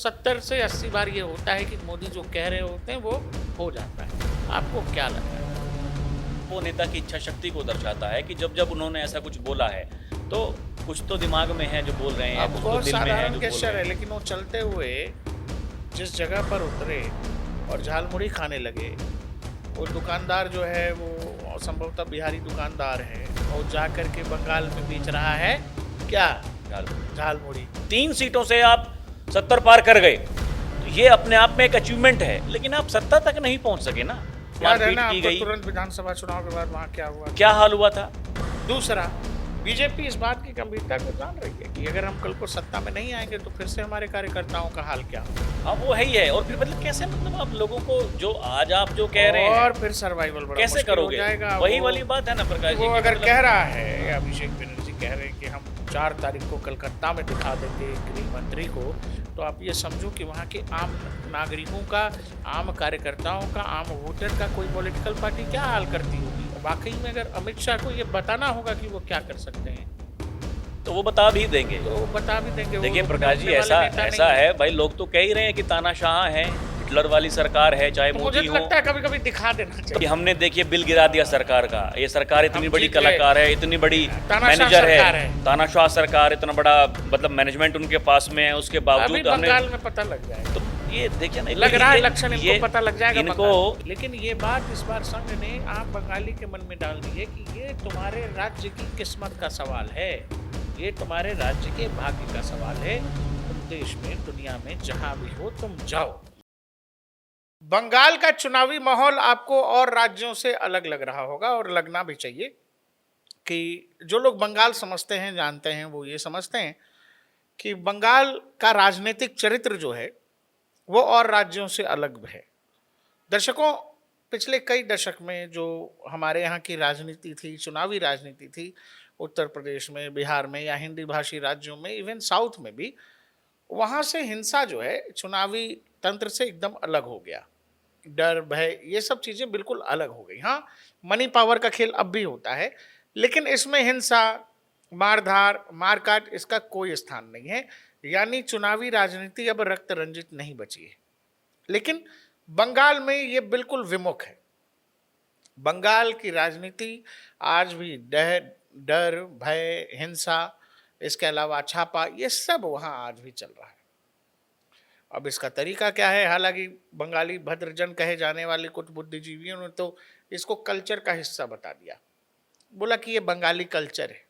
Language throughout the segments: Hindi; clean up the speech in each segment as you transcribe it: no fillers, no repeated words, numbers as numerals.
70 से 80 बार ये होता है कि मोदी जो कह रहे होते हैं वो हो जाता है। आपको क्या लगता है? वो नेता की इच्छा शक्ति को दर्शाता है कि जब जब उन्होंने ऐसा कुछ बोला है तो कुछ तो दिमाग में है जो बोल रहे हैं, अब कुछ तो बहुत दिल में है साधारण जो बोल गेस्चर रहे है, हैं। लेकिन वो चलते हुए जिस जगह पर उतरे और झालमुड़ी खाने लगे, वो दुकानदार जो है वो संभवतः बिहारी दुकानदार है और जा करके बंगाल में बेच रहा है क्या? झाल- झालमुड़ी। 3 सीटों से आप 70 पार कर गए, तो ये अपने आप में एक अचीवमेंट है, लेकिन आप 70 तक नहीं पहुंच सके ना। याद है मारपीट ना की आपको गई, तुरंत विधानसभा चुनाव के बाद वहाँ क्या हुआ? क्या हाल हुआ था। दूसरा, बीजेपी इस बात की गंभीरता को जान रही है कि अगर हम कल को सत्ता में नहीं आएंगे तो फिर से हमारे कार्यकर्ताओं का हाल क्या होगा? हाँ वो है ही है। और फिर मतलब कैसे, मतलब आप लोगों को जो आज आप जो कह रहे हैं और फिर सर्वाइवल बड़ा कैसे मुश्किल हो करोगे? जाएगा। वही वाली बात है ना प्रकाश जी वो की अगर मतलब कह रहा है, या अभिषेक बनर्जी कह रहे हैं कि हम 4 तारीख को कलकत्ता में दिखा देंगे गृह मंत्री को, तो आप ये समझो कि वहाँ के आम नागरिकों का, आम कार्यकर्ताओं का, आम वोटर का कोई पॉलिटिकल पार्टी क्या हाल करती होगी। वाकई में अगर अमित शाह को ये बताना होगा कि वो क्या कर सकते हैं तो वो बता भी देंगे। तो वो बता भी देंगे। वो देखिए रुकने प्रकाश जी, उकने वाले ऐसा नेता ऐसा नहीं है भाई, लोग तो कह ही रहे हैं कि तानाशाह हैं, हिटलर वाली सरकार है, चाहे तो मुझे मोदी तो हो। लगता है कभी कभी दिखा देना कि चाहिए। हमने देखिए बिल गिरा दिया सरकार का, ये सरकार इतनी हम बड़ी जीत गए। कलाकार है, इतनी बड़ी तानाशाह मैनेजर सरकार है, है। तानाशाह सरकार, इतना बड़ा मतलब मैनेजमेंट उनके पास में है, उसके अभी बावजूद हमने बंगाल में पता लग जाएगा। तो ये देखिए ना, लग रहा है ये- लक्षण ये इनको पता लग जाएगा इनको बंगाल में। लेकिन ये बात इस बार संघ ने आम बंगाली के मन में डाल दी है कि ये तुम्हारे राज्य की किस्मत का सवाल है, ये तुम्हारे राज्य के भाग्य का सवाल है। तुम देश में, दुनिया में जहां भी हो तुम जाओ। बंगाल का चुनावी माहौल आपको और राज्यों से अलग लग रहा होगा, और लगना भी चाहिए। कि जो लोग बंगाल समझते हैं, जानते हैं, वो ये समझते हैं कि बंगाल का राजनीतिक चरित्र जो है वो और राज्यों से अलग है। दर्शकों, पिछले कई दशक में जो हमारे यहाँ की राजनीति थी, चुनावी राजनीति थी, उत्तर प्रदेश में, बिहार में, या हिंदी भाषी राज्यों में, इवन साउथ में भी, वहाँ से हिंसा जो है चुनावी तंत्र से एकदम अलग हो गया। डर, भय, ये सब चीज़ें बिल्कुल अलग हो गई। हाँ, मनी पावर का खेल अब भी होता है, लेकिन इसमें हिंसा, मारधार, मारकाट, इसका कोई स्थान नहीं है। यानी चुनावी राजनीति अब रक्त रंजित नहीं बची है। लेकिन बंगाल में ये बिल्कुल विमुख है। बंगाल की राजनीति आज भी डर, भय, हिंसा, इसके अलावा छापा, ये सब वहाँ आज भी चल रहा है। अब इसका तरीका क्या है? हालांकि बंगाली भद्रजन कहे जाने वाले कुछ बुद्धिजीवियों ने तो इसको कल्चर का हिस्सा बता दिया, बोला कि ये बंगाली कल्चर है।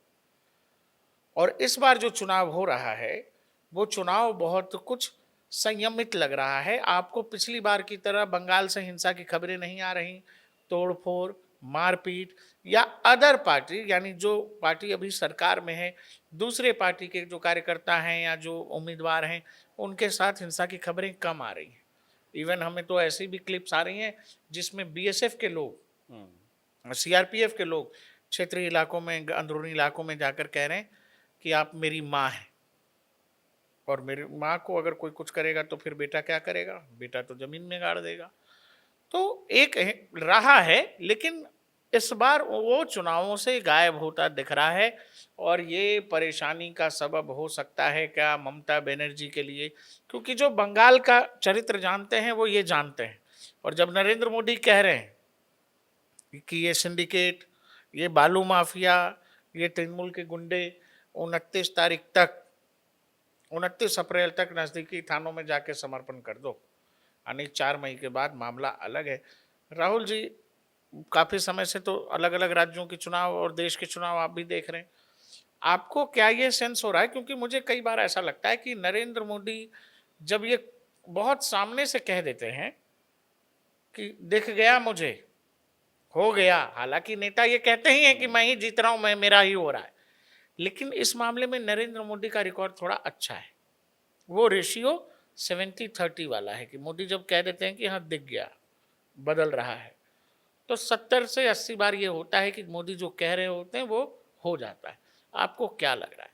और इस बार जो चुनाव हो रहा है वो चुनाव बहुत कुछ संयमित लग रहा है। आपको पिछली बार की तरह बंगाल से हिंसा की खबरें नहीं आ रही, तोड़फोड़, मारपीट, या अदर पार्टी, यानी जो पार्टी अभी सरकार में है, दूसरे पार्टी के जो कार्यकर्ता हैं या जो उम्मीदवार हैं, उनके साथ हिंसा की खबरें कम आ रही हैं। इवन हमें तो ऐसी भी क्लिप्स आ रही हैं जिसमें बीएसएफ के लोग, सीआरपीएफ के लोग क्षेत्रीय इलाकों में, अंदरूनी इलाकों में जाकर कह रहे हैं कि आप मेरी माँ हैं, और मेरी माँ को अगर कोई कुछ करेगा तो फिर बेटा क्या करेगा? बेटा तो जमीन में गाड़ देगा। तो एक रहा है, लेकिन इस बार वो चुनावों से गायब होता दिख रहा है। और ये परेशानी का सबब हो सकता है क्या ममता बनर्जी के लिए? क्योंकि जो बंगाल का चरित्र जानते हैं वो ये जानते हैं। और जब नरेंद्र मोदी कह रहे हैं कि ये सिंडिकेट, ये बालू माफिया, ये तृणमूल के गुंडे 29 अप्रैल तक नज़दीकी थानों में जाके समर्पण कर दो, यानी 4 मई के बाद मामला अलग है। राहुल जी, काफ़ी समय से तो अलग अलग राज्यों के चुनाव और देश के चुनाव आप भी देख रहे हैं, आपको क्या ये सेंस हो रहा है? क्योंकि मुझे कई बार ऐसा लगता है कि नरेंद्र मोदी जब ये बहुत सामने से कह देते हैं कि दिख गया मुझे, हो गया, हालांकि नेता ये कहते ही हैं कि मैं ही जीत रहा हूं, मैं, मेरा ही हो रहा है, लेकिन इस मामले में नरेंद्र मोदी का रिकॉर्ड थोड़ा अच्छा है। वो रेशियो 70-30 वाला है कि मोदी जब कह देते हैं कि हाँ दिख गया, बदल रहा है, तो 70 से 80 बार ये होता है कि मोदी जो कह रहे होते हैं वो हो जाता है। आपको क्या लग रहा है?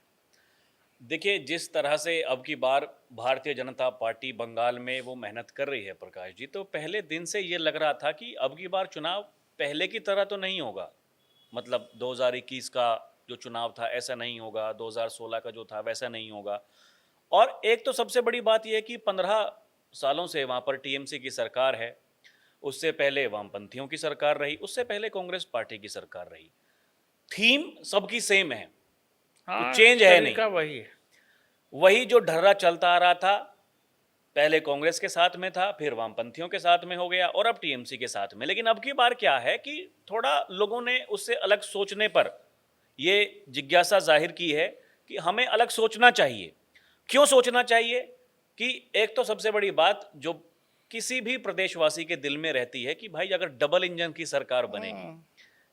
देखिए, जिस तरह से अब की बार भारतीय जनता पार्टी बंगाल में वो मेहनत कर रही है प्रकाश जी, तो पहले दिन से ये लग रहा था कि अब की बार चुनाव पहले की तरह तो नहीं होगा। मतलब 2021 का जो चुनाव था ऐसा नहीं होगा, 2016 का जो था वैसा नहीं होगा। और एक तो सबसे बड़ी बात यह है कि 15 सालों से वहां पर टीएमसी की सरकार है, उससे पहले वामपंथियों की सरकार रही, उससे पहले कांग्रेस पार्टी की सरकार रही। थीम सबकी सेम है, हाँ, चेंज है नहीं, तरीका वही है। वही जो ढर्रा चलता आ रहा था, पहले कांग्रेस के साथ में था, फिर वामपंथियों के साथ में हो गया और अब टीएमसी के साथ में। लेकिन अब की बार क्या है कि थोड़ा लोगों ने उससे अलग सोचने पर ये जिज्ञासा जाहिर की है कि हमें अलग सोचना चाहिए। क्यों सोचना चाहिए? कि एक तो सबसे बड़ी बात जो किसी भी प्रदेशवासी के दिल में रहती है कि भाई अगर डबल इंजन की सरकार बनेगी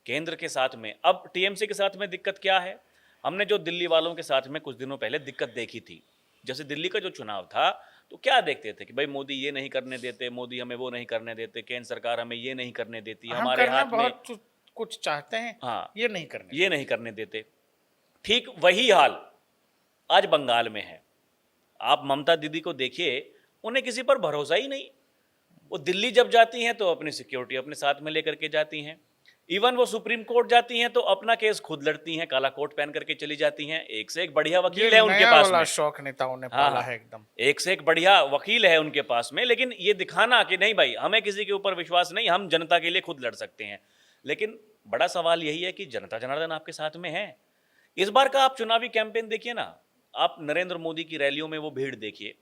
केंद्र के साथ में, अब टीएमसी के साथ में दिक्कत क्या है? हमने जो दिल्ली वालों के साथ में कुछ दिनों पहले दिक्कत देखी थी, जैसे दिल्ली का जो चुनाव था तो क्या देखते थे कि भाई मोदी ये नहीं करने देते, मोदी हमें वो नहीं करने देते, केंद्र सरकार हमें ये नहीं करने देती, हम हमारे करना हाथ में बहुत कुछ चाहते हैं, हाँ ये नहीं करने। ये नहीं करने देते। ठीक वही हाल आज बंगाल में है। आप ममता दीदी को देखिए, उन्हें किसी पर भरोसा ही नहीं। वो दिल्ली जब जाती हैं तो अपनी सिक्योरिटी अपने साथ में लेकर के जाती हैं। इवन वो सुप्रीम कोर्ट जाती हैं तो अपना केस खुद लड़ती हैं, काला कोट पहन करके चली जाती हैं। एक से एक बढ़िया वकील है उनके नया पास वाला में, शौक नेताओं ने हाँ पाला हाँ, है एकदम। एक से एक बढ़िया वकील है उनके पास में। लेकिन ये दिखाना कि नहीं भाई हमें किसी के ऊपर विश्वास नहीं, हम जनता के लिए खुद लड़ सकते हैं। लेकिन बड़ा सवाल यही है कि जनता जनार्दन आपके साथ में है। इस बार का आप चुनावी कैंपेन देखिए ना, आप नरेंद्र मोदी की रैलियों में वो भीड़ देखिए,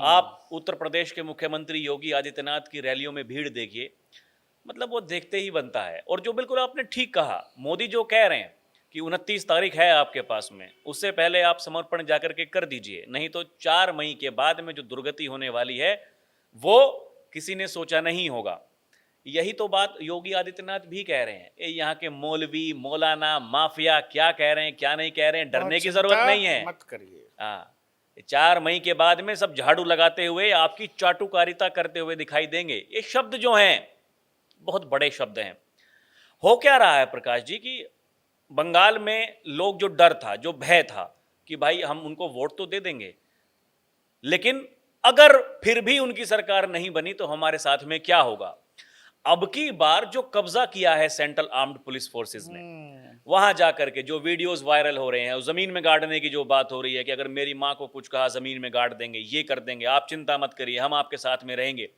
आप उत्तर प्रदेश के मुख्यमंत्री योगी आदित्यनाथ की रैलियों में भीड़ देखिए, मतलब वो देखते ही बनता है। और जो बिल्कुल आपने ठीक कहा, मोदी जो कह रहे हैं कि 29 तारीख है आपके पास में, उससे पहले आप समर्पण जाकर के कर दीजिए, नहीं तो 4 मई के बाद में जो दुर्गति होने वाली है वो किसी ने सोचा नहीं होगा। यही तो बात योगी आदित्यनाथ भी कह रहे हैं। ये यहाँ के मौलवी मौलाना माफिया क्या कह रहे हैं क्या नहीं कह रहे हैं, डरने की जरूरत नहीं है। मत करिए। हाँ, 4 मई के बाद में सब झाड़ू लगाते हुए आपकी चाटुकारिता करते हुए दिखाई देंगे। ये शब्द जो हैं बहुत बड़े शब्द हैं। हो क्या रहा है प्रकाश जी कि बंगाल में लोग जो डर था, जो भय था कि भाई हम उनको वोट तो दे देंगे, लेकिन अगर फिर भी उनकी सरकार नहीं बनी तो हमारे साथ में क्या होगा। अब की बार जो कब्जा किया है सेंट्रल आर्म्ड पुलिस फोर्सेस ने, वहां जाकर के जो वीडियोस वायरल हो रहे हैं, जमीन में गाड़ने की जो बात हो रही है कि अगर मेरी मां को कुछ कहा जमीन में गाड़ देंगे, ये कर देंगे, आप चिंता मत करिए हम आपके साथ में रहेंगे।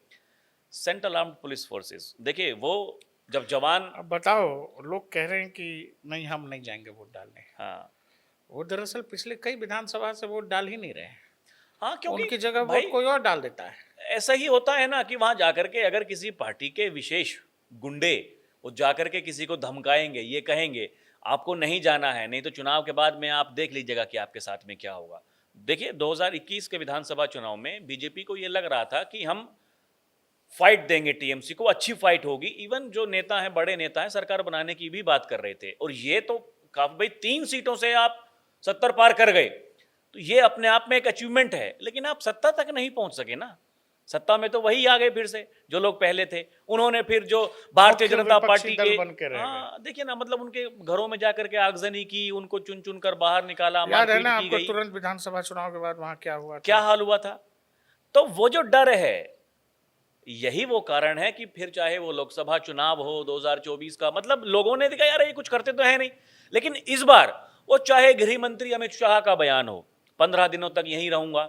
सेंट्रल आर्म्ड पुलिस फोर्सेस, देखिए वो जब जवान, अब बताओ, लोग कह रहे हैं कि नहीं हम नहीं जाएंगे वोट डालने। हाँ वो दरअसल पिछले कई विधानसभा से वोट डाल ही नहीं रहे हैं। हाँ, क्योंकि उनकी जगह भाई वोट कोई और डाल देता है। ऐसा ही होता है ना कि वहां जाकर के अगर किसी पार्टी के विशेष गुंडे वो जाकर के किसी को धमकाएंगे, ये कहेंगे आपको नहीं जाना है, नहीं तो चुनाव के बाद में आप देख लीजिएगा कि आपके साथ में क्या होगा। देखिए 2021 के विधानसभा चुनाव में बीजेपी को ये लग रहा था कि हम फाइट देंगे टीएमसी को, अच्छी फाइट होगी। इवन जो नेता हैं, बड़े नेता हैं, सरकार बनाने की भी बात कर रहे थे। और ये तो काफी, भाई 3 सीटों से आप 70 पार कर गए तो ये अपने आप में एक अचीवमेंट है। लेकिन आप सत्ता तक नहीं पहुंच सके ना। सत्ता में तो वही आ गए फिर से जो लोग पहले थे। उन्होंने फिर जो भारतीय जनता पार्टी के, हाँ देखिए ना, मतलब उनके घरों में जाकर के आगजनी की, उनको चुन चुन कर बाहर निकाला, याद है ना मारपीट की आपको गई। तुरंत विधानसभा चुनाव के बाद वहां क्या हुआ था? क्या हाल हुआ था। तो वो जो डर है, यही वो कारण है कि फिर चाहे वो लोकसभा चुनाव हो 2024 का, मतलब लोगों ने देखा यार ये कुछ करते तो है नहीं। लेकिन इस बार वो चाहे गृह मंत्री अमित शाह का बयान हो, 15 दिनों तक यहीं रहूंगा,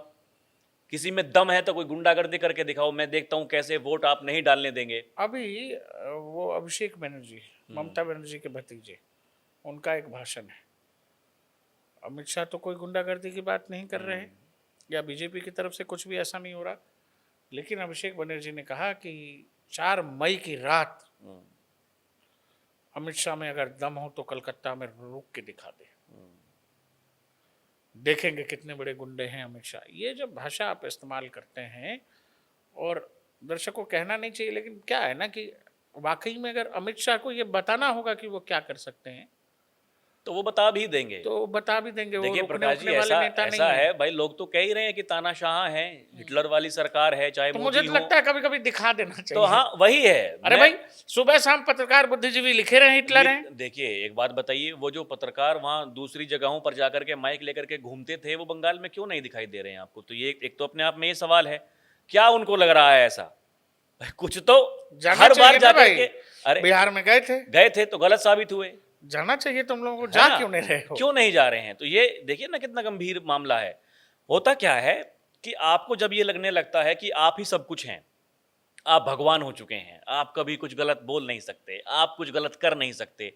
किसी में दम है तो कोई गुंडागर्दी करके दिखाओ, मैं देखता हूं कैसे वोट आप नहीं डालने देंगे। अभी वो अभिषेक बनर्जी, ममता बनर्जी के भतीजे, उनका एक भाषण है। अमित शाह तो कोई गुंडागर्दी की बात नहीं कर रहे हैं या बीजेपी की तरफ से कुछ भी ऐसा नहीं हो रहा। लेकिन अभिषेक बनर्जी ने कहा कि 4 मई की रात अमित शाह में अगर दम हो तो कलकत्ता में रुक के दिखा दे, देखेंगे कितने बड़े गुंडे हैं अमित शाह। ये जब भाषा आप इस्तेमाल करते हैं, और दर्शकों को कहना नहीं चाहिए, लेकिन क्या है ना कि वाकई में अगर अमित शाह को ये बताना होगा कि वो क्या कर सकते हैं तो वो बता भी देंगे, तो बता भी देंगे। वो देखिए रुकने प्रकाश जी, उकने वाले नेता ऐसा नहीं है भाई, लोग तो कह ही रहे हैं कि तानाशाह है, हिटलर वाली सरकार है, चाहे तो मोदी मुझे तो हो। लगता है कभी कभी दिखा देना चाहिए। तो हाँ वही है। अरे भाई सुबह शाम पत्रकार बुद्धिजीवी लिखे रहे हिटलर हैं। देखिए एक बात बताइए, वो जो पत्रकार वहां दूसरी जगहों पर जाकर के माइक लेकर के घूमते थे, वो बंगाल में क्यों नहीं दिखाई दे रहे हैं आपको? तो ये एक तो अपने आप में ये सवाल है, क्या उनको लग रहा है ऐसा? कुछ तो हर बार जाकर के, अरे बिहार में गए थे तो गलत साबित हुए। जाना चाहिए तुम लोगों को, जा हाँ, क्यों नहीं रहे हो? क्यों नहीं जा रहे हैं? तो ये देखिए ना कितना गंभीर मामला है। होता क्या है कि आपको जब ये लगने लगता है कि आप ही सब कुछ हैं, आप भगवान हो चुके हैं, आप कभी कुछ गलत बोल नहीं सकते, आप कुछ गलत कर नहीं सकते,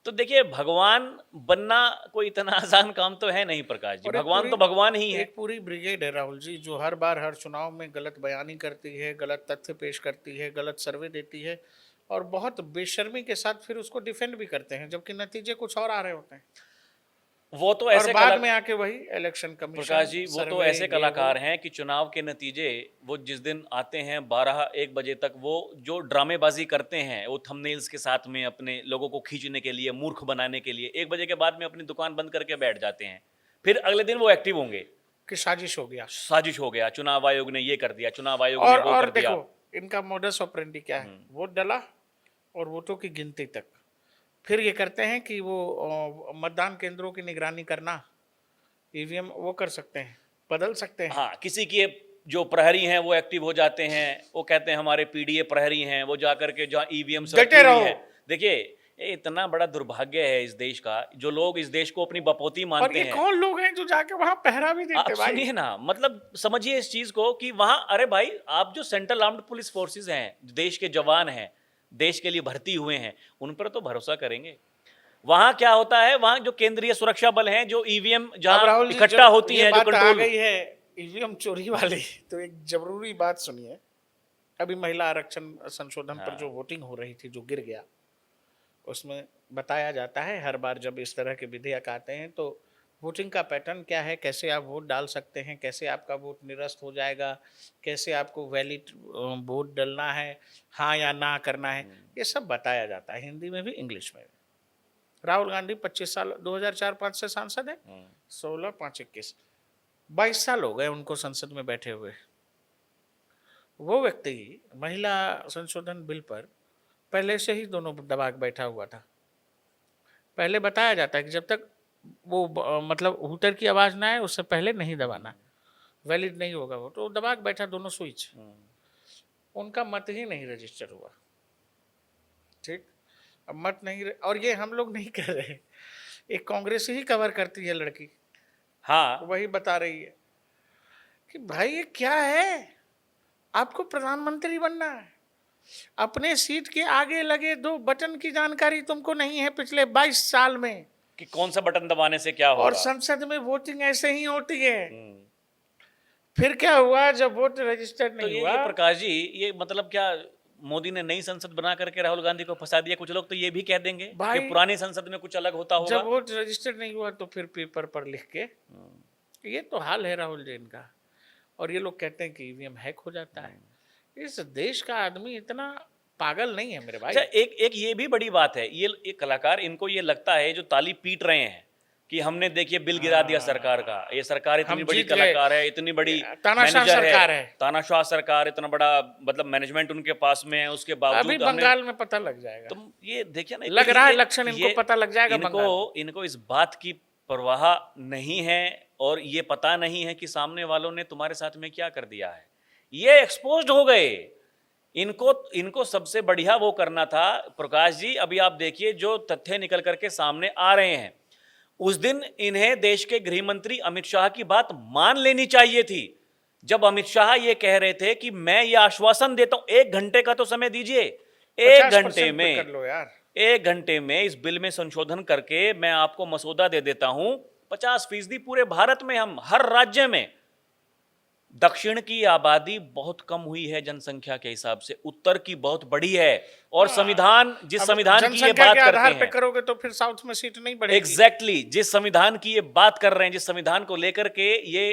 तो देखिए भगवान बनना कोई इतना आसान काम तो है नहीं प्रकाश जी, और भगवान तो भगवान ही है। एक पूरी ब्रिगेड है राहुल जी, जो हर बार हर चुनाव में गलत बयानी करती है, गलत तथ्य पेश करती है, गलत सर्वे देती है, और बहुत बेशर्मी के साथ फिर उसको डिफेंड भी करते हैं, जबकि नतीजे कुछ और आ रहे होते हैं। वो तो और ऐसे बाद में आके वही इलेक्शन प्रकाश कमीशन जी, वो तो सर्वे ऐसे ये वो। कलाकार हैं कि चुनाव के नतीजे वो जिस दिन आते हैं 12-1 बजे तक, वो जो ड्रामेबाजी करते हैं वो थंबनेल्स के साथ में अपने लोगों को खींचने के लिए, मूर्ख बनाने के लिए 1 बजे के बाद में अपनी दुकान बंद करके बैठ जाते हैं। फिर अगले दिन वो एक्टिव होंगे, कि साजिश हो गया। साजिश हो गया, चुनाव आयोग ने ये कर दिया, चुनाव आयोग ने वो और कर दिया। देखो इनका मोडस ऑपरेंडी क्या है, वोट डाला और वोटों की गिनती तक, फिर ये करते हैं कि वो मतदान केंद्रों की निगरानी करना, ईवीएम वो कर सकते हैं, बदल सकते हैं। हाँ, किसी के जो प्रहरी हैं वो एक्टिव हो जाते हैं, वो कहते हैं हमारे पीडीए प्रहरी हैं, वो जाकर के जहाँ ईवीएम रखी डटे हुई रहो। है। देखिए, ये इतना बड़ा दुर्भाग्य है इस देश का, जो लोग इस देश को अपनी बपौती और मानते ये हैं। कौन लोग हैं जो जाके वहां पहरा भी आप देते भाई। सुनिए ना, मतलब समझिए इस चीज को कि वहां, अरे भाई, आप जो सेंट्रल आर्म्ड पुलिस फोर्सेस हैं, देश के जवान हैं, देश के लिए भर्ती हुए हैं, उन पर तो भरोसा करेंगे। वहां क्या होता है, वहां जो केंद्रीय सुरक्षा बल हैं, जो ईवीएम अब जहां राहुल जी इकट्ठा जब होती ये हैं, जो बात आ कंट्रोल। गई है ईवीएम चोरी वाली, तो एक जरूरी बात सुनिए। अभी महिला आरक्षण संशोधन पर जो हाँ, वोटिंग हो रही थी, जो गिर गया, उसमें बताया जाता है हर बार जब इस तरह के विधेयक आते हैं तो वोटिंग का पैटर्न क्या है, कैसे आप वोट डाल सकते हैं, कैसे आपका वोट निरस्त हो जाएगा, कैसे आपको वैलिड वोट डालना है, हाँ या ना करना है, ये सब बताया जाता है, हिंदी में भी इंग्लिश में भी। राहुल गांधी 25 साल 2004-5 से सांसद है, 16-5-21 22 साल हो गए उनको संसद में बैठे हुए। वो व्यक्ति महिला संशोधन बिल पर पहले से ही दोनों दबा के बैठा हुआ था। पहले बताया जाता है कि जब तक वो मतलब हूटर की आवाज ना आए उससे पहले नहीं दबाना, वैलिड नहीं होगा वो, तो दबा के बैठा दोनों स्विच। उनका मत ही नहीं रजिस्टर हुआ, ठीक। अब मत नहीं और ये हम लोग नहीं कर रहे, एक कांग्रेस ही कवर करती है लड़की, हाँ, वही बता रही है कि भाई ये क्या है, आपको प्रधानमंत्री बनना है, अपने सीट के आगे लगे 2 बटन की जानकारी तुमको नहीं है पिछले 22 साल में, कि कौन सा बटन दबाने से क्या और होगा। संसद में वोटिंग ऐसे ही होती है। फिर क्या हुआ जब वोट रजिस्टर्ड तो नहीं ये हुआ। प्रकाश जी, ये मतलब क्या, मोदी ने नई संसद बना करके राहुल गांधी को फंसा दिया? कुछ लोग तो ये भी कह देंगे कि भाई पुरानी संसद में कुछ अलग होता होगा। जब वोट रजिस्टर्ड नहीं हुआ तो फिर पेपर पर लिख के, ये तो हाल है राहुल जी इनका, और ये लोग कहते हैं कि ईवीएम हैक हो जाता है। इस देश का आदमी इतना पागल नहीं है मेरे भाई। अच्छा, एक एक ये भी बड़ी बात है, ये कलाकार, इनको ये लगता है जो ताली पीट रहे हैं कि हमने देखिए बिल गिरा दिया सरकार का, ये सरकार इतनी हम बड़ी जीत गए, कलाकार है, इतनी बड़ी तानाशाह मैनेजर सरकार है। तानाशाह सरकार, इतना बड़ा मतलब मैनेजमेंट उनके पास में है, उसके अभी बावजूद हमें। बंगाल में पता लग जाएगा, तो ये देखिए ना, लग तो रहा है लक्षण इनको ये पता लग जाएगा बंगाल में। इनको इस बात की परवाह नहीं है, और ये पता नहीं है कि सामने वालों ने तुम्हारे साथ में क्या कर दिया है। ये एक्सपोज्ड हो गए। इनको सबसे बढ़िया वो करना था प्रकाश जी। अभी आप देखिए जो तथ्य निकल करके सामने आ रहे हैं, उस दिन इन्हें देश के गृह मंत्री अमित शाह की बात मान लेनी चाहिए थी, जब अमित शाह ये कह रहे थे कि मैं ये आश्वासन देता हूं, 1 घंटे का तो समय दीजिए, 1 घंटे 50% में, कर लो यार, 1 घंटे में इस बिल में संशोधन करके मैं आपको मसौदा दे देता हूं। 50% पूरे भारत में, हम हर राज्य में। दक्षिण की आबादी बहुत कम हुई है जनसंख्या के हिसाब से, उत्तर की बहुत बड़ी है, और संविधान, जिस अब संविधान की ये जनसंख्या बात के आधार करते पे हैं, करोगे तो फिर साउथ में सीट नहीं बढ़ेगी। एग्जैक्टली जिस संविधान की ये बात कर रहे हैं, जिस संविधान को लेकर के ये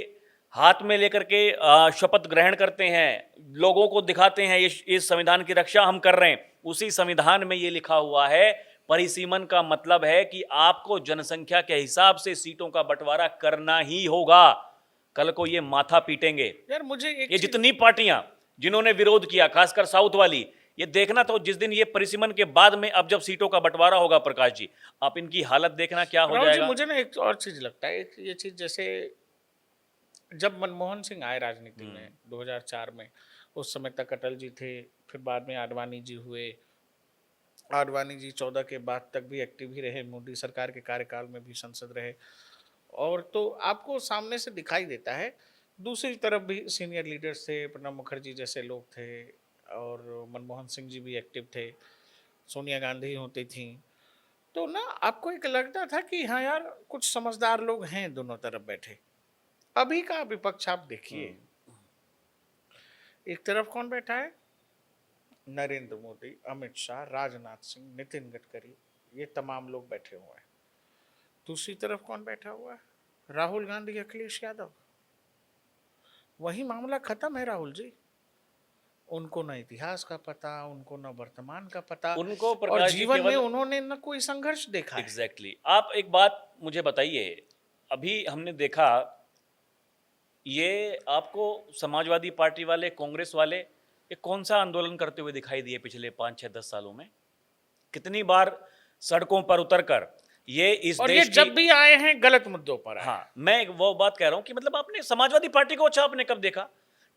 हाथ में लेकर के शपथ ग्रहण करते हैं, लोगों को दिखाते हैं ये इस संविधान की रक्षा हम कर रहे हैं, उसी संविधान में ये लिखा हुआ है परिसीमन का मतलब है कि आपको जनसंख्या के हिसाब से सीटों का बंटवारा करना ही होगा। कल को ये माथा पीटेंगे यार मुझे एक ये जितनी पार्टियां जिन्होंने विरोध किया, खासकर साउथ वाली, ये देखना तो जिस दिन ये परिसीमन के बाद में अब जब सीटों का बंटवारा होगा प्रकाश जी, आप इनकी हालत देखना क्या हो राहुल जी, जाएगा। मुझे ना एक और चीज लगता है, ये चीज जैसे जब मनमोहन सिंह आए राजनीति में 2004 में, उस समय तक अटल जी थे, फिर बाद में आडवाणी जी हुए, आडवाणी जी 14 के बाद तक भी एक्टिव ही रहे, मोदी सरकार के कार्यकाल में भी संसद रहे, और तो आपको सामने से दिखाई देता है। दूसरी तरफ भी सीनियर लीडर्स थे, प्रणब मुखर्जी जैसे लोग थे और मनमोहन सिंह जी भी एक्टिव थे, सोनिया गांधी होती थी। तो ना आपको एक लगता था कि हाँ यार, कुछ समझदार लोग हैं दोनों तरफ बैठे। अभी का विपक्ष आप देखिए, एक तरफ कौन बैठा है? नरेंद्र मोदी, अमित शाह, राजनाथ सिंह, नितिन गडकरी, ये तमाम लोग बैठे हुए हैं। दूसरी तरफ कौन बैठा हुआ है? राहुल गांधी, अखिलेश यादव। वही मामला खत्म है राहुल जी। उनको न इतिहास का पता, उनको न वर्तमान का पता, उनको और प्रकाश जी जीवन में केवल उन्होंने न कोई संघर्ष देखा है। एग्जैक्टली आप एक बात मुझे बताइए, अभी हमने देखा ये आपको समाजवादी पार्टी वाले, कांग्रेस वाले, ये कौन सा आंदोलन करते हुए दिखाई दिए पिछले 5 6 10 सालों में? कितनी बार सड़कों पर उतरकर ये इस और ये देश जब की, भी आए हैं गलत मुद्दों पर आए हैं। हाँ मैं वो बात कह रहा हूं कि मतलब आपने समाजवादी पार्टी को अच्छा आपने कब देखा?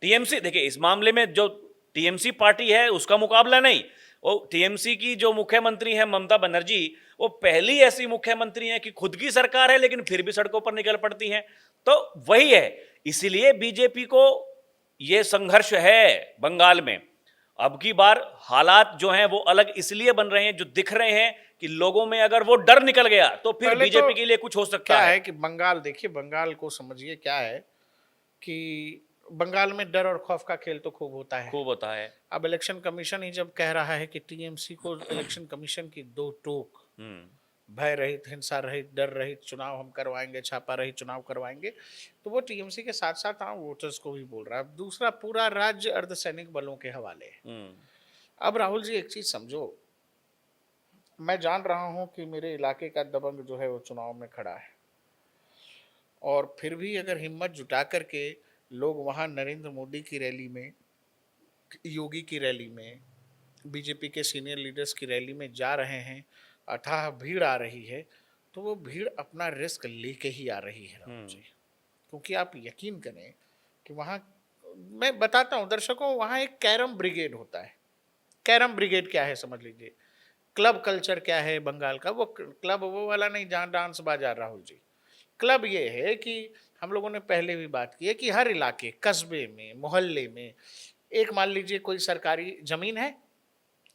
टीएमसी देखिए, इस मामले में जो टीएमसी पार्टी है उसका मुकाबला नहीं, वो टीएमसी की जो मुख्यमंत्री है ममता बनर्जी, वो पहली ऐसी मुख्यमंत्री है कि खुद की सरकार है लेकिन फिर भी सड़कों पर निकल पड़ती हैं। तो वही है, इसीलिए बीजेपी को ये संघर्ष है बंगाल में। अब की बार हालात जो हैं वो अलग इसलिए बन रहे हैं, जो दिख रहे हैं कि लोगों में अगर वो डर निकल गया तो फिर पहले बीजेपी तो के लिए कुछ हो सकता क्या है। है कि बंगाल देखिए, बंगाल को समझिए क्या है कि बंगाल में डर और खौफ का खेल तो खूब होता है। खूब होता है। अब इलेक्शन कमीशन ही जब कह रहा है कि टीएमसी को इलेक्शन कमीशन की दो टोक, भय रहित, हिंसा रहित, डर रहित चुनाव हम करवाएंगे, छापा रहित चुनाव करवाएंगे, तो वो टीएमसी के साथ साथ आम वोटर्स को भी बोल रहा है। अब दूसरा, पूरा राज्य अर्धसैनिक बलों के हवाले है। अब राहुल जी एक चीज समझो, मैं जान रहा हूं कि मेरे इलाके का दबंग जो है वो चुनाव में खड़ा है, और फिर भी अगर हिम्मत जुटा करके लोग वहां नरेंद्र मोदी की रैली में, योगी की रैली में, बीजेपी के सीनियर लीडर्स की रैली में जा रहे हैं, अथाह भीड़ आ रही है, तो वो भीड़ अपना रिस्क लेके ही आ रही है राहुल जी। क्योंकि आप यकीन करें कि वहाँ, मैं बताता हूँ दर्शकों, वहाँ एक कैरम ब्रिगेड होता है। कैरम ब्रिगेड क्या है समझ लीजिए। क्लब कल्चर क्या है बंगाल का? वो क्लब वो वाला नहीं जहाँ डांस बाजार राहुल जी। क्लब ये है कि हम लोगों ने पहले भी बात की है कि हर इलाके, कस्बे में, मोहल्ले में, एक मान लीजिए कोई सरकारी जमीन है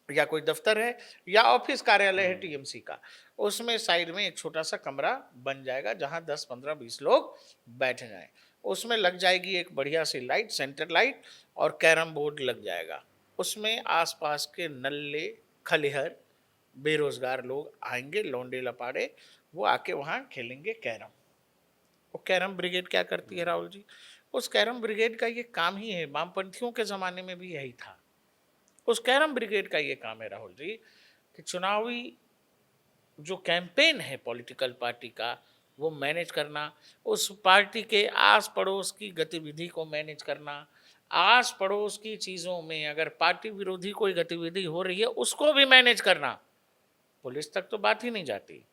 या कोई दफ्तर है या ऑफिस कार्यालय है टीएमसी का, उसमें साइड में एक छोटा सा कमरा बन जाएगा जहां 10 15 20 लोग बैठ जाएं। उसमें लग जाएगी एक बढ़िया सी लाइट, सेंटर लाइट, और कैरम बोर्ड लग जाएगा। उसमें आसपास के नल्ले खलिहर बेरोजगार लोग आएंगे, लौंडे लपाड़े, वो आके वहां खेलेंगे कैरम। वो कैरम ब्रिगेड क्या करती है राहुल जी? उस कैरम ब्रिगेड का ये काम ही है, वामपंथियों के जमाने में भी यही था। उस कैरम ब्रिगेड का ये काम है राहुल जी कि चुनावी जो कैंपेन है पॉलिटिकल पार्टी का, वो मैनेज करना, उस पार्टी के आस पड़ोस की गतिविधि को मैनेज करना, आस पड़ोस की चीज़ों में अगर पार्टी विरोधी कोई गतिविधि हो रही है उसको भी मैनेज करना। पुलिस तक तो बात ही नहीं जाती,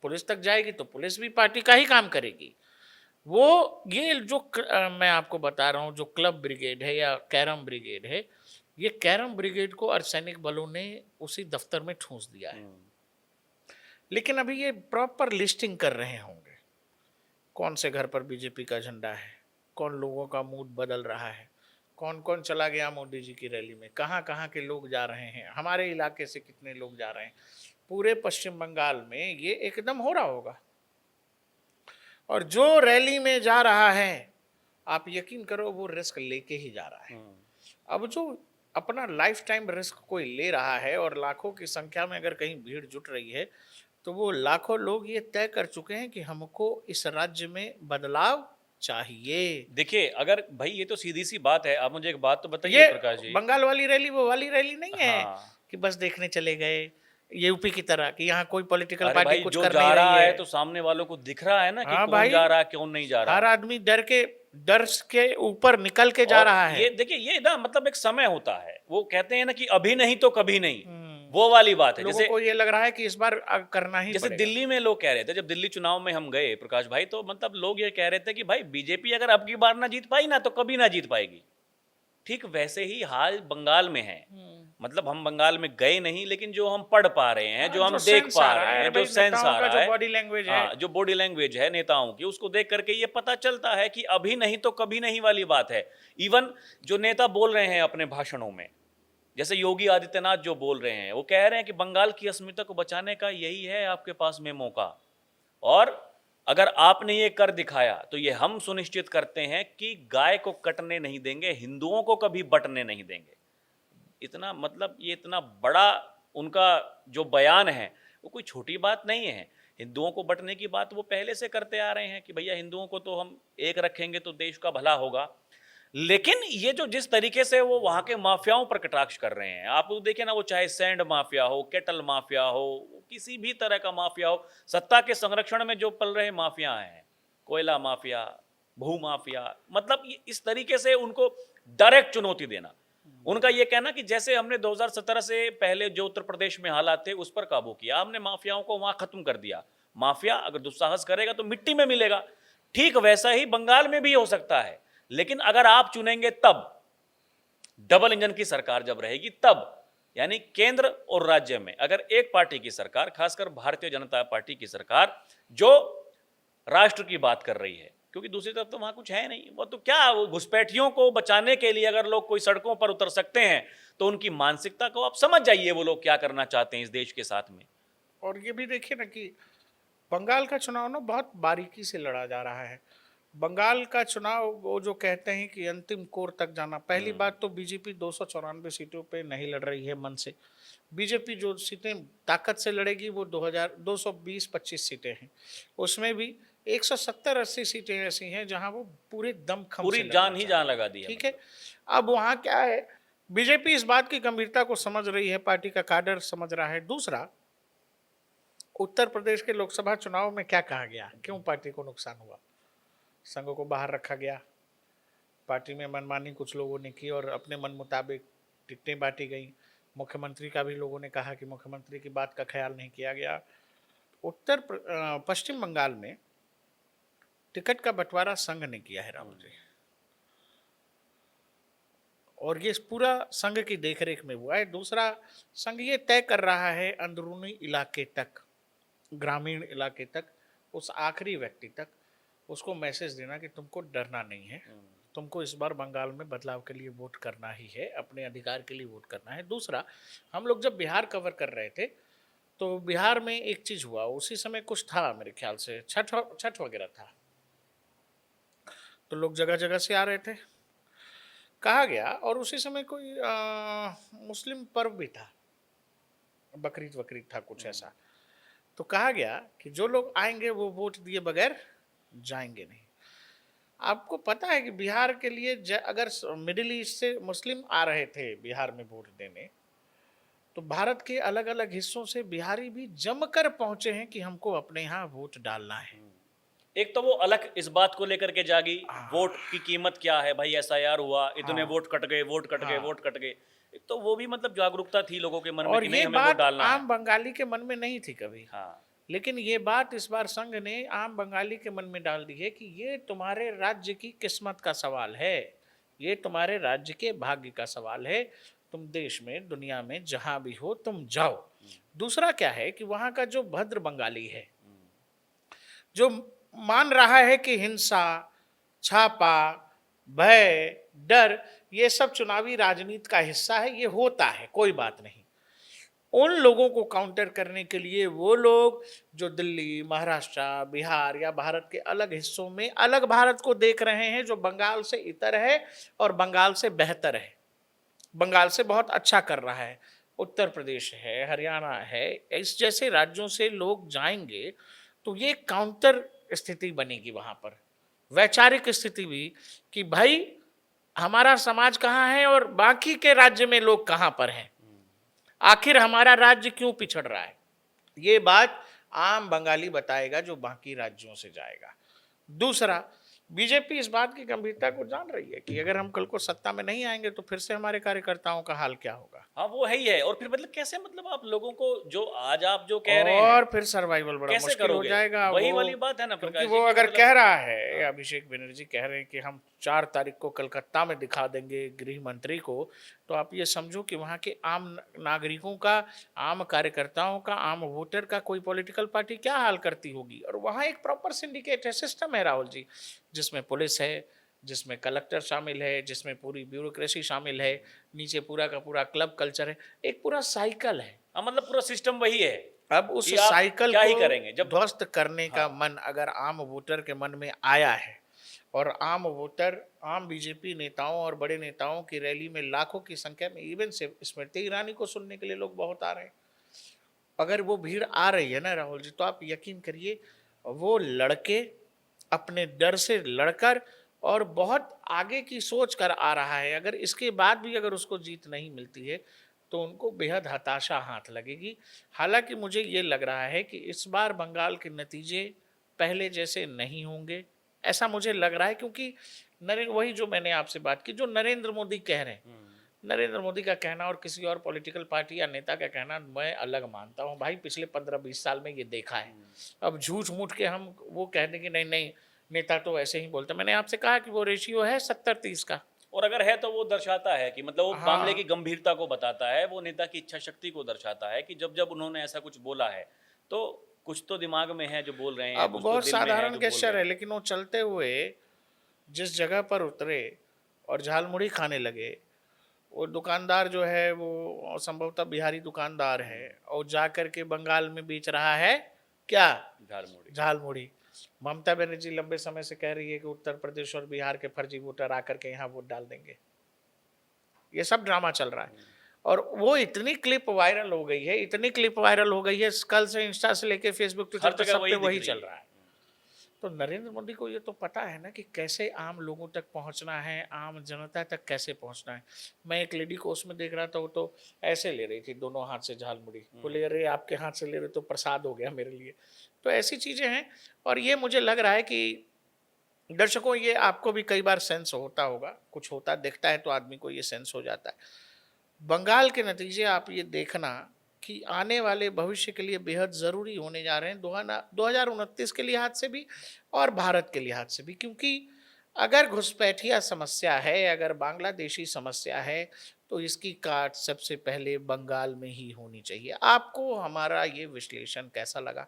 पुलिस तक जाएगी तो पुलिस भी पार्टी का ही काम करेगी। वो ये जो मैं आपको बता रहा हूँ, जो क्लब ब्रिगेड है या कैरम ब्रिगेड है, ये कैरम ब्रिगेड को अर्धसैनिक बलों ने उसी दफ्तर में ठूंस दिया है। लेकिन अभी ये प्रॉपर लिस्टिंग कर रहे होंगे, कौन से घर पर बीजेपी का झंडा है, कौन लोगों का मूड बदल रहा है, कौन कौन चला गया मोदी जी की रैली में, कहाँ कहाँ के लोग जा रहे हैं, हमारे इलाके से कितने लोग जा रहे हैं। पूरे पश्चिम बंगाल में ये एकदम हो रहा होगा। और जो रैली में जा रहा है, आप यकीन करो वो रिस्क लेके ही जा रहा है। अब जो अपना लाइफ टाइम रिस्क कोई ले रहा है और लाखों की संख्या में अगर कहीं भीड़ जुट रही है, तो वो लाखों लोग ये तय कर चुके हैं कि हमको इस राज्य में बदलाव चाहिए। देखिए, अगर भाई ये तो सीधी सी बात है, आप मुझे एक बात तो बताइए ये प्रकाश जी। बंगाल वाली रैली वो वाली रैली नहीं है हाँ। कि बस देखने चले गए, यूपी की तरह कि यहाँ कोई पॉलिटिकल अरे पार्टी भाई, कुछ जो कर जा नहीं रहा रही है तो सामने वालों को दिख रहा है ना कि हाँ कौन भाई, जा रहा है कौन नहीं जा रहा हर है। आदमी डर के ऊपर निकल के जा और रहा है। ये देखिए, ये ना मतलब एक समय होता है, वो कहते हैं ना कि अभी नहीं तो कभी नहीं, वो वाली बात है। लोगों जैसे को ये लग रहा है कि इस बार करना ही जैसे पड़ेगा। दिल्ली में लोग कह रहे थे, जब दिल्ली चुनाव में हम गए प्रकाश भाई, तो मतलब लोग ये कह रहे थे कि भाई बीजेपी अगर अब की बार ना जीत पाई ना तो कभी ना जीत पाएगी। ठीक वैसे ही हाल बंगाल में है। मतलब हम बंगाल में गए नहीं, लेकिन जो हम पढ़ पा रहे हैं, जो हम जो देख सेंस पा आ रहा रहे है हैं, भाई, जो सेंस नेताओं आ का रहा जो है, बॉडी लैंग्वेज है, हाँ, जो बॉडी लैंग्वेज है नेताओं की, उसको देख करके ये पता चलता है कि अभी नहीं तो कभी नहीं वाली बात है। इवन जो नेता बोल रहे हैं अपने भाषणों में, जैसे योगी आदित्यनाथ जो बोल रहे हैं, वो कह रहे हैं कि बंगाल की अस्मिता को बचाने का यही है आपके पास में मौका, और अगर आपने ये कर दिखाया तो ये हम सुनिश्चित करते हैं कि गाय को कटने नहीं देंगे, हिंदुओं को कभी बटने नहीं देंगे। इतना मतलब ये इतना बड़ा उनका जो बयान है वो कोई छोटी बात नहीं है। हिंदुओं को बंटने की बात वो पहले से करते आ रहे हैं कि भैया हिंदुओं को तो हम एक रखेंगे तो देश का भला होगा। लेकिन ये जो जिस तरीके से वो वहां के माफियाओं पर कटाक्ष कर रहे हैं, आप लोग देखें ना, वो चाहे सैंड माफिया हो, केटल माफिया हो, किसी भी तरह का माफिया हो, सत्ता के संरक्षण में जो पल रहे माफिया हैं, कोयला माफिया, भू माफिया, मतलब इस तरीके से उनको डायरेक्ट चुनौती देना। उनका ये कहना कि जैसे हमने 2017 से पहले जो उत्तर प्रदेश में हालात थे उस पर काबू किया, हमने माफियाओं को वहां खत्म कर दिया, माफिया अगर दुस्साहस करेगा तो मिट्टी में मिलेगा। ठीक वैसा ही बंगाल में भी हो सकता है, लेकिन अगर आप चुनेंगे तब, डबल इंजन की सरकार जब रहेगी तब, यानी केंद्र और राज्य में अगर एक पार्टी की सरकार, खासकर भारतीय जनता पार्टी की सरकार, जो राष्ट्र की बात कर रही है, क्योंकि दूसरी तरफ तो वहां कुछ है नहीं, वो तो क्या, वो घुसपैठियों को बचाने के लिए अगर लोग कोई सड़कों पर उतर सकते हैं तो उनकी मानसिकता को आप समझ जाइए वो लोग क्या करना चाहते हैं इस देश के साथ में। और ये भी देखिए ना कि बंगाल का चुनाव ना बहुत बारीकी से लड़ा जा रहा है। बंगाल का चुनाव, वो जो कहते हैं कि अंतिम कोर तक जाना, पहली बात तो बीजेपी 294 सीटों पे नहीं लड़ रही है मन से। बीजेपी जो सीटें ताकत से लड़ेगी वो 220-25 सीटें हैं, उसमें भी 170-80 सीटें ऐसी हैं जहां वो पूरे दमखम पूरी से लड़ना जान ही चाहती जान है। लगा दी है। ठीक है, अब वहां क्या है, बीजेपी इस बात की गंभीरता को समझ रही है, पार्टी का काडर समझ रहा है। दूसरा, उत्तर प्रदेश के लोकसभा चुनाव में क्या कहा गया, क्यों पार्टी को नुकसान हुआ, संघों को बाहर रखा गया, पार्टी में मनमानी कुछ लोगों ने की और अपने मन मुताबिक टिकटें बांटी गई। मुख्यमंत्री का भी लोगों ने कहा कि मुख्यमंत्री की बात का ख्याल नहीं किया गया। पश्चिम बंगाल में टिकट का बंटवारा संघ ने किया है, राहुल जी, और ये पूरा संघ की देखरेख में हुआ है। दूसरा, संघ ये तय कर रहा है अंदरूनी इलाके तक, ग्रामीण इलाके तक, उस आखिरी व्यक्ति तक उसको मैसेज देना कि तुमको डरना नहीं है, तुमको इस बार बंगाल में बदलाव के लिए वोट करना ही है, अपने अधिकार के लिए वोट करना है। दूसरा, हम लोग जब बिहार कवर कर रहे थे तो बिहार में एक चीज हुआ, उसी समय कुछ था, मेरे ख्याल से छठ वगैरह था, तो लोग जगह जगह से आ रहे थे, कहा गया, और उसी समय कोई मुस्लिम पर्व भी था, बकरीद वकरीद था कुछ ऐसा, तो कहा गया कि जो लोग आएंगे वो वोट दिए बगैर जाएंगे नहीं। आपको पता है कि बिहार के लिए अगर मिडिल ईस्ट से मुस्लिम आ रहे थे बिहार में वोट देने, तो भारत के अलग अलग हिस्सों से बिहारी भी जमकर पहुंचे हैं कि हमको अपने यहाँ वोट डालना है। एक तो वो अलग इस बात को लेकर के जागी, वोट की कीमत क्या है भाई, एसआईआर हुआ, इतने वोट कट गए, वोट कट गए, वोट कट गए। एक तो वो भी मतलब जागरूकता थी लोगों के मन में और कि ये नहीं हमें वोट बात डालना आम है। बंगाली के मन में नहीं थी कभी, हाँ, लेकिन ये बात इस बार संघ ने आम बंगाली के मन में डाल दी है कि ये तुम्हारे राज्य की किस्मत का सवाल है, ये तुम्हारे राज्य के भाग्य का सवाल है, तुम देश में दुनिया में जहां भी हो तुम जाओ। दूसरा क्या है कि वहां का जो भद्र बंगाली है, जो मान रहा है कि हिंसा, छापा, भय, डर, ये सब चुनावी राजनीति का हिस्सा है, ये होता है, कोई बात नहीं, उन लोगों को काउंटर करने के लिए वो लोग जो दिल्ली, महाराष्ट्र, बिहार या भारत के अलग हिस्सों में अलग भारत को देख रहे हैं, जो बंगाल से इतर है और बंगाल से बेहतर है, बंगाल से बहुत अच्छा कर रहा है, उत्तर प्रदेश है, हरियाणा है, इस जैसे राज्यों से लोग जाएंगे तो ये काउंटर स्थिति बनेगी वहां पर, वैचारिक स्थिति भी, कि भाई हमारा समाज कहाँ है और बाकी के राज्य में लोग कहाँ पर हैं, आखिर हमारा राज्य क्यों पिछड़ रहा है। ये बात आम बंगाली बताएगा जो बाकी राज्यों से जाएगा। दूसरा, बीजेपी इस बात की गंभीरता को जान रही है कि अगर हम कल को सत्ता में नहीं आएंगे तो फिर से हमारे कार्यकर्ताओं का हाल क्या होगा, हाँ, वो है ही है। और फिर मतलब कैसे, मतलब आप लोगों को जो आज आप जो कह रहे हैं, और फिर सर्वाइवल बड़ा कैसे मुश्किल हो करोगे? जाएगा वही वो। वाली बात है ना क्योंकि प्रकाश जी वो कि अगर मतलब कह रहा है, हाँ, अभिषेक बनर्जी कह रहे हैं कि हम 4 तारीख को कलकत्ता में दिखा देंगे गृह मंत्री को, तो आप ये समझो कि वहाँ के आम नागरिकों का, आम कार्यकर्ताओं का, आम वोटर का कोई पॉलिटिकल पार्टी क्या हाल करती होगी। और वहाँ एक प्रॉपर सिंडिकेट है, सिस्टम है राहुल जी, जिसमें पुलिस है, जिसमें कलेक्टर शामिल है, जिसमें पूरी ब्यूरोक्रेसी शामिल है, नीचे पूरा का पूरा क्लब कल्चर है, एक पूरा साइकिल है। हाँ, मतलब पूरा सिस्टम वही है अब उस कि आप साइकिल क्या को ही करेंगे जब ध्वस्त करने का हाँ, मन अगर आम वोटर के मन में आया है, और आम वोटर आम बीजेपी नेताओं और बड़े नेताओं की रैली में लाखों की संख्या में, इवन से स्मृति ईरानी को सुनने के लिए लोग बहुत आ रहे हैं, अगर वो भीड़ आ रही है ना राहुल जी, तो आप यकीन करिए वो लड़के अपने डर से लड़कर और बहुत आगे की सोच कर आ रहा है। अगर इसके बाद भी अगर उसको जीत नहीं मिलती है तो उनको बेहद हताशा हाथ लगेगी। हालांकि मुझे ये लग रहा है कि इस बार बंगाल के नतीजे पहले जैसे नहीं होंगे, ऐसा मुझे लग रहा है, क्योंकि नरेंद्र, वही जो मैंने आपसे बात की, जो नरेंद्र मोदी कह रहे हैं, नरेंद्र मोदी का कहना और किसी और पॉलिटिकल पार्टी या नेता का कहना मैं अलग मानता हूं भाई। पिछले 15-20 साल में ये देखा है। अब झूठ मूठ के हम वो कह दें कि नहीं नहीं नेता तो ऐसे ही बोलते, मैंने आपसे कहा कि वो रेशियो है 70-30 का। और अगर है तो वो दर्शाता है कि मतलब वो मामले की हाँ, गंभीरता को बताता है, वो नेता की इच्छा शक्ति को दर्शाता है कि जब जब उन्होंने ऐसा कुछ बोला है तो कुछ तो दिमाग में है जो बोल रहे हैं, अब कुछ तो बहुत दिल में है साधारण जो बोल गेस्चर रहे है, हैं। लेकिन वो चलते हुए जिस जगह पर उतरे और झालमुड़ी खाने लगे, वो दुकानदार जो है वो संभवतः बिहारी दुकानदार है, और जा कर के बंगाल में बेच रहा है क्या, झालमुड़ी। झालमुड़ी। ममता बनर्जी लंबे समय से कह रही है कि उत्तर प्रदेश और बिहार के फर्जी वोटर आकर के यहाँ वोट डाल देंगे। ये सब ड्रामा चल रहा है, और वो इतनी क्लिप वायरल हो गई है, इतनी क्लिप वायरल हो गई है, कल से इंस्टा से लेके फेसबुक ट्विटर हर पर जगह सब पे वही दिख वही रही चल है। रहा है। तो नरेंद्र मोदी को ये तो पता है ना कि कैसे आम लोगों तक पहुंचना है, आम जनता तक कैसे पहुंचना है। मैं एक लेडी को उसमें देख रहा था, वो तो ऐसे ले रही थी दोनों हाथ से झालमुड़ी, बोले अरे आपके हाथ से ले रहे तो प्रसाद हो गया मेरे लिए। तो ऐसी चीजें हैं, और ये मुझे लग रहा है कि दर्शकों ये आपको भी कई बार सेंस होता होगा, कुछ होता दिखता है तो आदमी को ये सेंस हो जाता है। बंगाल के नतीजे आप ये देखना कि आने वाले भविष्य के लिए बेहद ज़रूरी होने जा रहे हैं, 2029 के लिहाज से भी और भारत के लिहाज से भी। क्योंकि अगर घुसपैठिया समस्या है, अगर बांग्लादेशी समस्या है, तो इसकी काट सबसे पहले बंगाल में ही होनी चाहिए। आपको हमारा ये विश्लेषण कैसा लगा?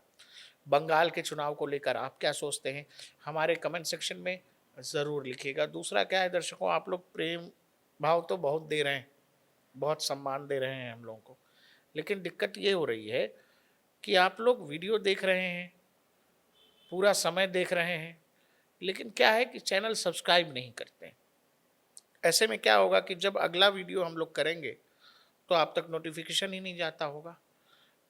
बंगाल के चुनाव को लेकर आप क्या सोचते हैं? हमारे कमेंट सेक्शन में ज़रूर लिखिएगा। दूसरा क्या है दर्शकों, आप लोग प्रेम भाव तो बहुत दे रहे हैं, बहुत सम्मान दे रहे हैं हम लोगों को, लेकिन दिक्कत ये हो रही है कि आप लोग वीडियो देख रहे हैं, पूरा समय देख रहे हैं, लेकिन क्या है कि चैनल सब्सक्राइब नहीं करते हैं। ऐसे में क्या होगा कि जब अगला वीडियो हम लोग करेंगे तो आप तक नोटिफिकेशन ही नहीं जाता होगा।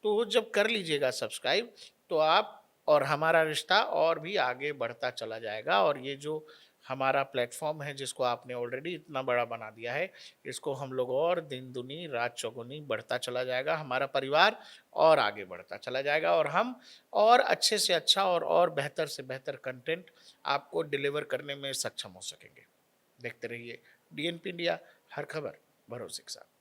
तो वो जब कर लीजिएगा सब्सक्राइब, तो आप और हमारा रिश्ता और भी आगे बढ़ता चला जाएगा, और ये जो हमारा प्लेटफॉर्म है जिसको आपने ऑलरेडी इतना बड़ा बना दिया है, इसको हम लोग और दिन दुनी रात चौगुनी बढ़ता चला जाएगा, हमारा परिवार और आगे बढ़ता चला जाएगा, और हम और अच्छे से अच्छा और बेहतर से बेहतर कंटेंट आपको डिलीवर करने में सक्षम हो सकेंगे। देखते रहिए डीएनपी इंडिया, हर खबर भरोसे के साथ।